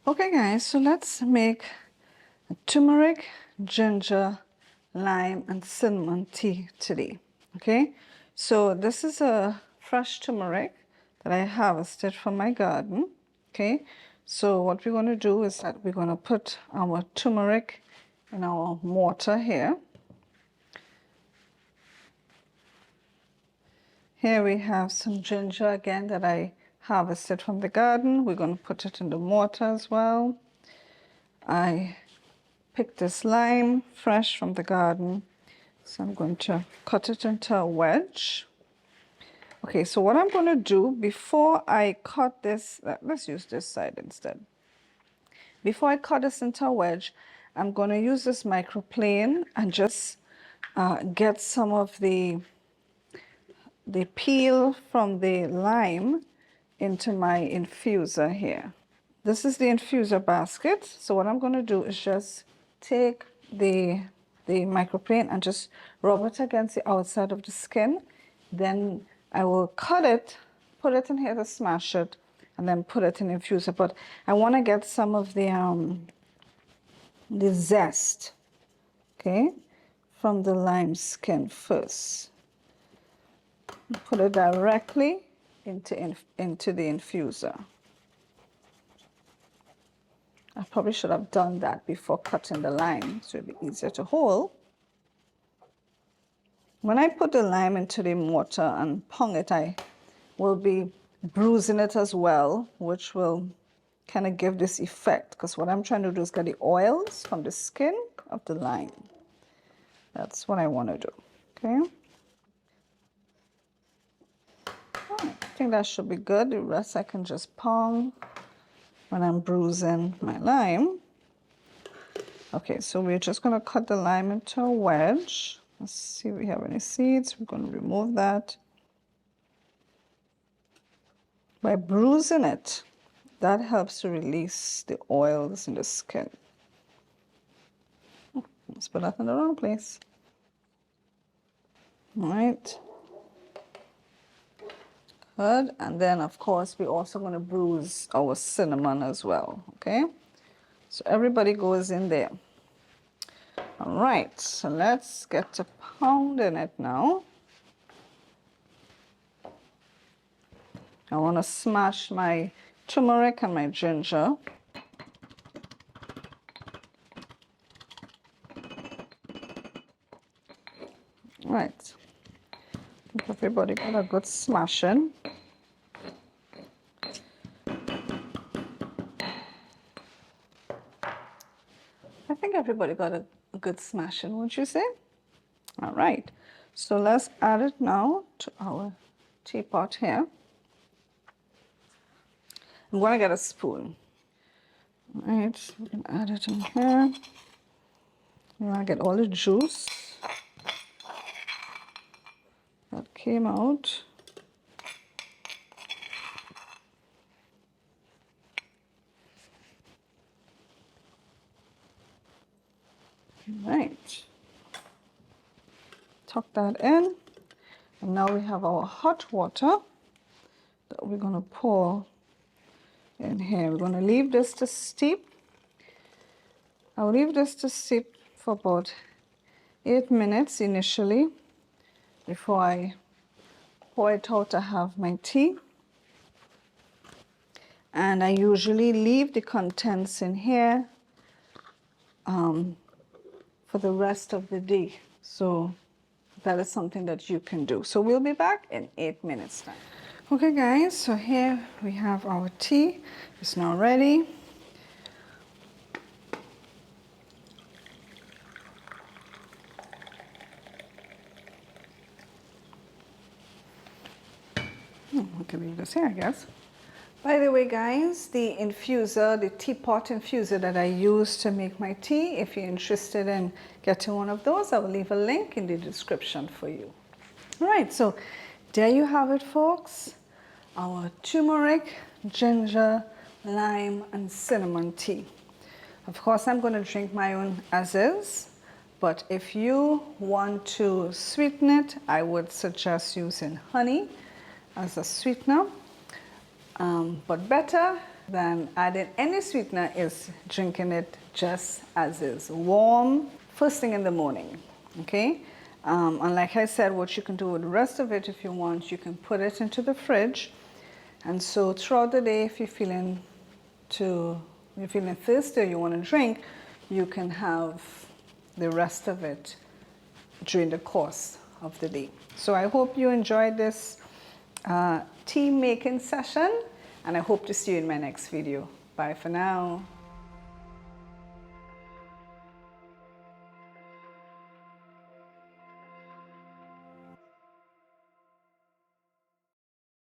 Okay guys, so let's make a turmeric, ginger, lime and cinnamon tea today. Okay, so this is a fresh turmeric that I harvested from my garden. Okay, so what we're going to do is that we're going to put our turmeric in our mortar here. Here we have some ginger again that I harvested from the garden. We're going to put it in the mortar as well. I picked this lime fresh from the garden, so I'm going to cut it into a wedge. Okay, so what I'm going to do before I cut this, let's use this side instead. Before I cut this into a wedge, I'm going to use this microplane and just get some of the peel from the lime into my infuser here. This is the infuser basket. So what I'm going to do is just take the microplane and just rub it against the outside of the skin. Then I will cut it, put it in here to smash it, and then put it in the infuser. But I want to get some of the zest, okay, from the lime skin first. Put it directly into the infuser. I probably should have done that before cutting the lime, so it'd be easier to hold. When I put the lime into the mortar and pound it, I will be bruising it as well, which will kind of give this effect, because what I'm trying to do is get the oils from the skin of the lime. That's what I want to do, okay? All right, I think that should be good. The rest I can just pound when I'm bruising my lime. Okay, so we're just going to cut the lime into a wedge. Let's see if we have any seeds. We're going to remove that. By bruising it, that helps to release the oils in the skin. Oh, let's put that in the wrong place. All right. Good. And then, of course, we're also going to bruise our cinnamon as well, okay? So everybody goes in there. All right, so let's get to pounding it now. I want to smash my turmeric and my ginger. All right, I think everybody got a good smashing. I think everybody got a good smashing, wouldn't you say? All right, so let's add it now to our teapot here. I'm going to get a spoon. All right, we can add it in here. You want to get all the juice that came out. Right, tuck that in, and now we have our hot water that we're going to pour in here. We're going to leave this to steep. I'll leave this to steep for about 8 minutes initially before I pour it out to have my tea. And I usually leave the contents in here for the rest of the day. So that is something that you can do. So we'll be back in 8 minutes time. Okay guys, so here we have our tea. It's now ready. We can leave this here, I guess. By the way, guys, the infuser, the teapot infuser that I use to make my tea, if you're interested in getting one of those, I will leave a link in the description for you. All right, so there you have it, folks. Our turmeric, ginger, lime, and cinnamon tea. Of course, I'm going to drink my own as is, but if you want to sweeten it, I would suggest using honey as a sweetener. But better than adding any sweetener is drinking it just as is, warm, first thing in the morning, okay? And like I said, what you can do with the rest of it, if you want, you can put it into the fridge. And so throughout the day, if you're feeling thirsty or you want to drink, you can have the rest of it during the course of the day. So I hope you enjoyed this tea making session, and I hope to see you in my next video. Bye for now.